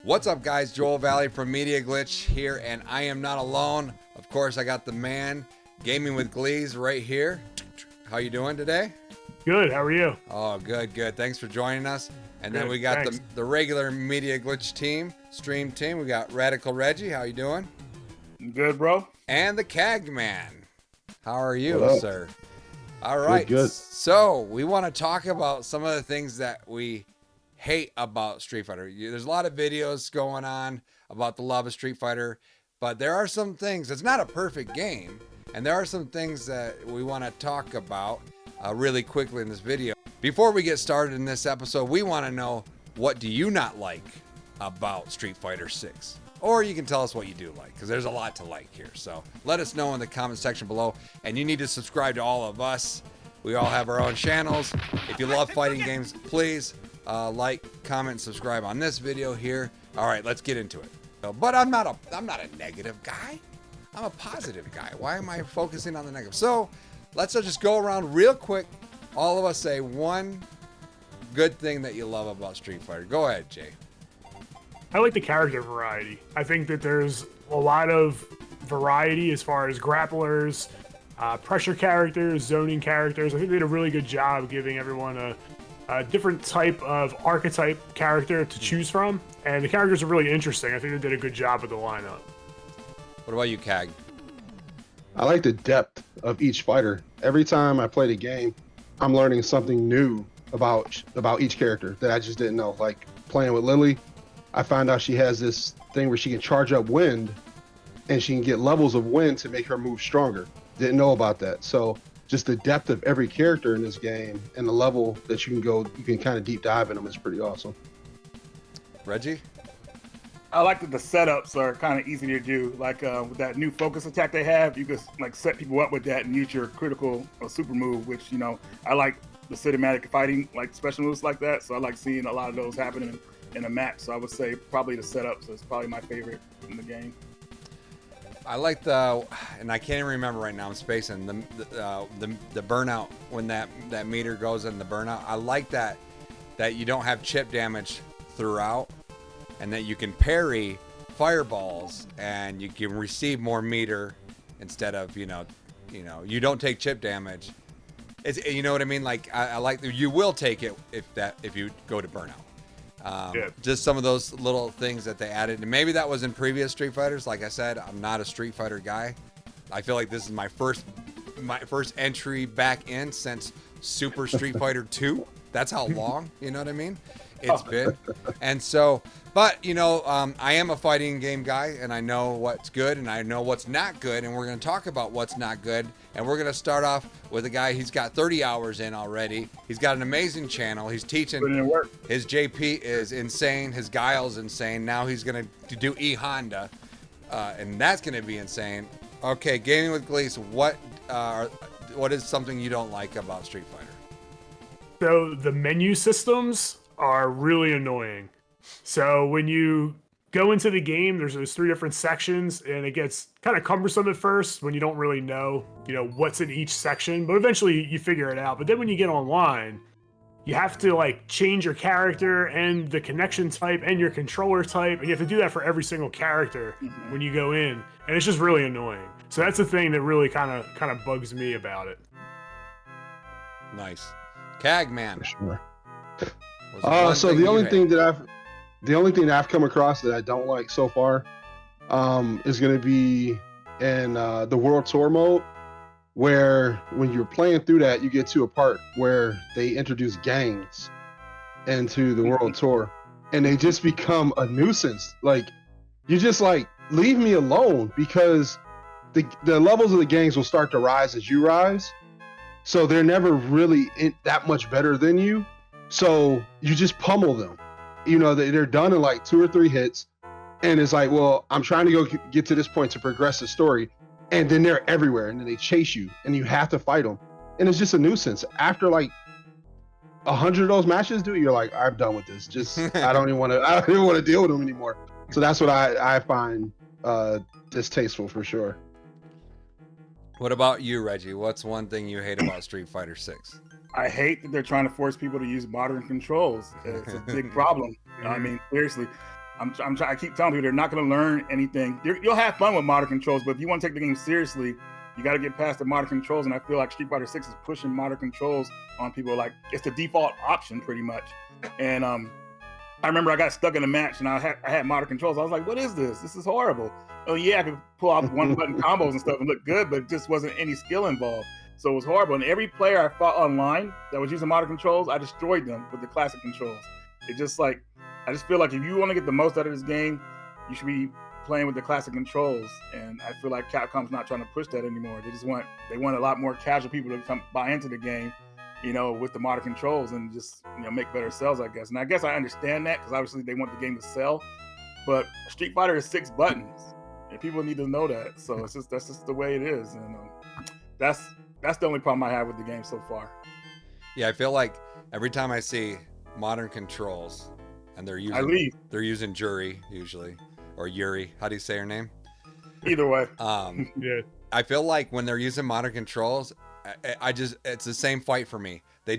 What's up, guys? Joel Valley from Media Glitch here, and I am not alone. Of course, I got the man, Gaming with Glezz, right here. How you doing today? Good. How are you? Oh, good. Thanks for joining us. And then Good, we got thanks. the regular Media Glitch team, stream team. We got Radical Reggie. How you doing? Good, bro. And the Kag Man. How are you, What up? sir? All right. Good. So we want to talk about some of the things that we hate about Street Fighter. There's a lot of videos going on about the love of Street Fighter, but there are some things. It's not a perfect game, and there are some things that we want to talk about really quickly in this video. Before we get started in this episode, we want to know, what do you not like about Street Fighter 6? Or you can tell us what you do like, because there's a lot to like here. So let us know in the comment section below, and you need to subscribe to all of us. We all have our own channels. If you love fighting games, please like, comment, subscribe on this video here. All right, let's get into it. But I'm not a negative guy. I'm a positive guy. Why am I focusing on the negative? So let's just go around real quick. All of us say one good thing that you love about Street Fighter. Go ahead, Jay. I like the character variety. I think that there's a lot of variety as far as grapplers, pressure characters, zoning characters. I think they did a really good job giving everyone a different type of archetype character to choose from. And the characters are really interesting. I think they did a good job with the lineup. What about you, Kag? I like the depth of each fighter. Every time I play the game, I'm learning something new about each character that I just didn't know. Like playing with Lily, I found out she has this thing where she can charge up wind, and she can get levels of wind to make her move stronger. Didn't know about that. So just the depth of every character in this game and the level that you can kind of deep dive in them is pretty awesome. Reggie? I like that the setups are kind of easy to do. Like with that new focus attack they have, you can like set people up with that and use your critical or super move, which, you know, I like the cinematic fighting, like special moves like that. So I like seeing a lot of those happening in a match. So I would say probably the setups is probably my favorite in the game. I like and I can't even remember right now, I'm spacing, the burnout, when that meter goes in the burnout. I like that you don't have chip damage throughout, and that you can parry fireballs and you can receive more meter instead of, you don't take chip damage. It's, you know what I mean? Like I like that you will take it if you go to burnout. Just some of those little things that they added, and maybe that was in previous Street Fighters. Like I said, I'm not a Street Fighter guy. I feel like this is my first entry back in since Super Street Fighter 2. That's how long, you know what I mean, it's been. And so, but I am a fighting game guy, and I know what's good and I know what's not good, and we're going to talk about what's not good. And we're going to start off with a guy. He's got 30 hours in already. He's got an amazing channel. He's teaching. His JP is insane. His Guile's insane. Now he's going to do E-Honda, and that's going to be insane. Okay, Gaming with Glezz, what is something you don't like about Street Fighter? So the menu systems are really annoying. So when you go into the game, there's those 3 different sections, and it gets kind of cumbersome at first when you don't really know, what's in each section, but eventually you figure it out. But then when you get online, you have to like change your character and the connection type and your controller type, and you have to do that for every single character when you go in, and it's just really annoying. So that's the thing that really kind of bugs me about it. Nice. Kag Man. For sure. So the only thing that I've come across that I don't like so far is going to be in the World Tour mode, where when you're playing through that, you get to a part where they introduce gangs into the World Tour, and they just become a nuisance. Like, you just like, leave me alone, because the levels of the gangs will start to rise as you rise. So they're never really that much better than you. So you just pummel them. They're done in like 2 or 3 hits. And it's like, well, I'm trying to go get to this point to progress the story. And then they're everywhere. And then they chase you. And you have to fight them. And it's just a nuisance. After like 100 of those matches, dude, you're like, I'm done with this. Just, I don't even want to deal with them anymore. So that's what I find distasteful for sure. What about you, Reggie? What's one thing you hate about Street Fighter 6? I hate that they're trying to force people to use modern controls. It's a big problem. I mean, seriously. I keep telling people they're not going to learn anything. You'll have fun with modern controls, but if you want to take the game seriously, you got to get past the modern controls. And I feel like Street Fighter 6 is pushing modern controls on people. Like, it's the default option pretty much. And I remember I got stuck in a match and I had modern controls. I was like, what is this? This is horrible. Oh yeah, I could pull off one button combos and stuff and look good, but it just wasn't any skill involved. So it was horrible. And every player I fought online that was using modern controls, I destroyed them with the classic controls. It just like, I just feel like if you want to get the most out of this game, you should be playing with the classic controls. And I feel like Capcom's not trying to push that anymore. They want a lot more casual people to come buy into the game, with the modern controls and just, make better sales, I guess. And I guess I understand that because obviously they want the game to sell. But Street Fighter is 6 buttons, and people need to know that. So that's just the way it is. And that's the only problem I have with the game so far. Yeah, I feel like every time I see modern controls, and they're using Jury usually, or Yuri. How do you say her name? Either way. Yeah. I feel like when they're using modern controls, it's the same fight for me. They're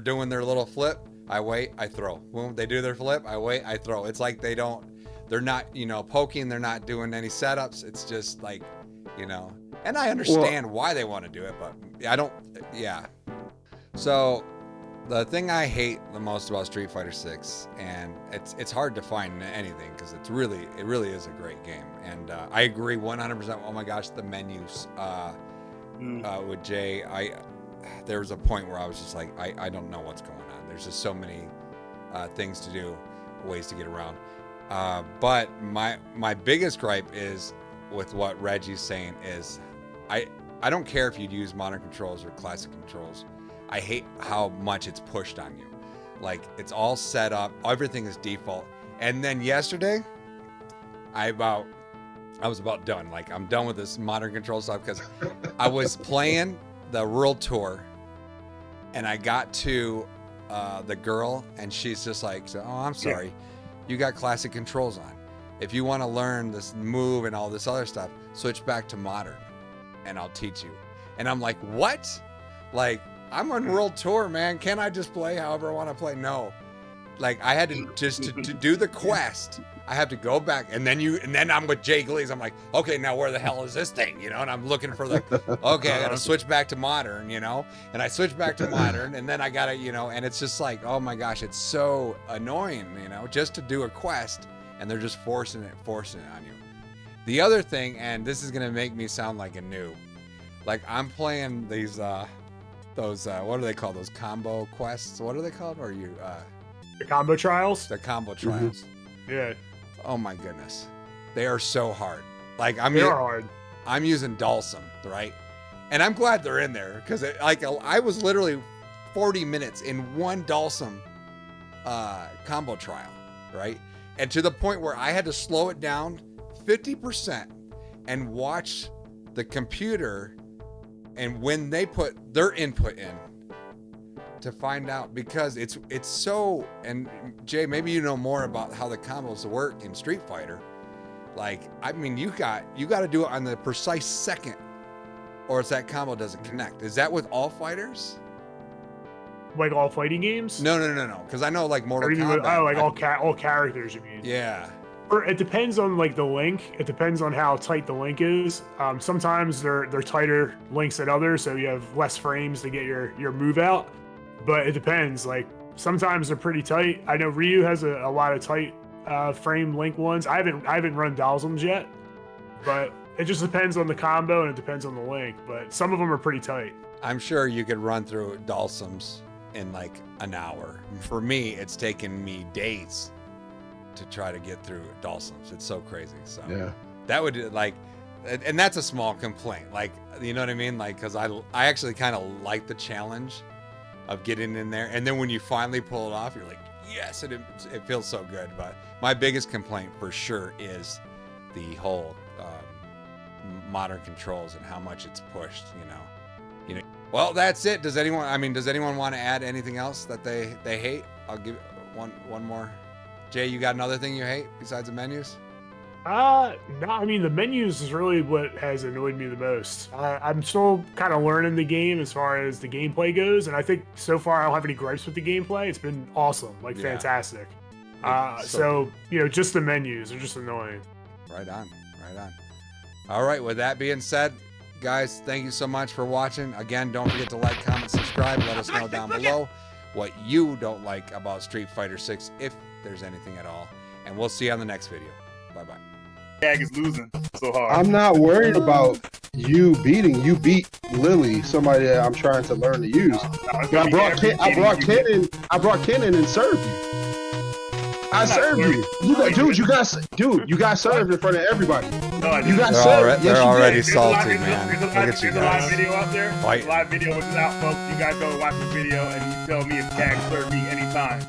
doing their little flip. I wait, I throw. Boom. They do their flip. I wait, I throw. It's like they're not, poking. They're not doing any setups. It's just like, and I understand why they want to do it, but I don't. Yeah. So the thing I hate the most about Street Fighter 6, and it's hard to find anything because it really is a great game, and I agree 100%. Oh my gosh, the menus with Jay, there was a point where I was just like, I don't know what's going on. There's just so many things to do, ways to get around. But my biggest gripe is with what Reggie's saying is, I don't care if you'd use modern controls or classic controls. I hate how much it's pushed on you. Like, it's all set up, everything is default. And then yesterday, I was about done. Like, I'm done with this modern control stuff because I was playing the World Tour, and I got to the girl, and she's just like, "Oh, I'm sorry, you got classic controls on. If you want to learn this move and all this other stuff, switch back to modern, and I'll teach you." And I'm like, "What? Like, I'm on World Tour, man. Can't I just play however I want to play?" No. Like, I had to just to do the quest. I have to go back, and then I'm with Jay Glezz. I'm like, okay, now where the hell is this thing? And I'm looking for okay, I got to switch back to modern, and I switch back to modern, and then I got to, and it's just like, oh my gosh, it's so annoying, just to do a quest, and they're just forcing it on you. The other thing, and this is going to make me sound like a noob, like, I'm playing these, those, what are they called? Those combo quests? What are they called? Or you, The combo trials? The combo trials. Mm-hmm. Yeah. Oh my goodness. They are so hard. Like, they are hard. I'm using Dalsum, right? And I'm glad they're in there because I was literally 40 minutes in one Dalsum combo trial, right? And to the point where I had to slow it down 50% and watch the computer and when they put their input in to find out, because it's so, and Jay, maybe you know more about how the combos work in Street Fighter. Like, I mean, you got to do it on the precise second or else that combo doesn't connect. Is that with all fighters? Like all fighting games? No. Because I know like Mortal Kombat. All characters, you mean? Yeah. Or it depends on like the link. It depends on how tight the link is. Sometimes they're tighter links than others, so you have less frames to get your move out. But it depends. Like, sometimes they're pretty tight. I know Ryu has a lot of tight frame link ones. I haven't run Dalsums yet, but it just depends on the combo and it depends on the link. But some of them are pretty tight. I'm sure you could run through Dalsums in like an hour. For me, it's taken me days to try to get through Dalsums. It's so crazy. So yeah, that would like, and that's a small complaint. Like, you know what I mean? Like, because I actually kind of like the challenge of getting in there, and then when you finally pull it off, you're like, yes, it feels so good. But my biggest complaint for sure is the whole modern controls and how much it's pushed. Well, that's it. Does anyone want to add anything else that they hate? I'll give one more. Jay, you got another thing you hate besides the menus? No, I mean, the menus is really what has annoyed me the most. I'm still kind of learning the game as far as the gameplay goes, and I think so far I don't have any gripes with the gameplay. It's been awesome, fantastic. So you know, just the menus are just annoying. Right on, right on. All right, with that being said, guys, thank you so much for watching. Again, don't forget to like, comment, subscribe. Let us know down below what you don't like about Street Fighter 6, if there's anything at all. And we'll see you on the next video. Bye-bye. Kag is losing so hard. I'm not worried about you beating. You beat Lily, somebody that I'm trying to learn to use. I brought Ken in and served you. I served you. You got served in front of everybody. No, I You got They're served. they're Yes, you already did. salty, There's man. a Look at you there's a live guys. video out there. Fight. Live video, which is out, folks. You guys go watch the video and you tell me if Kag served me anytime.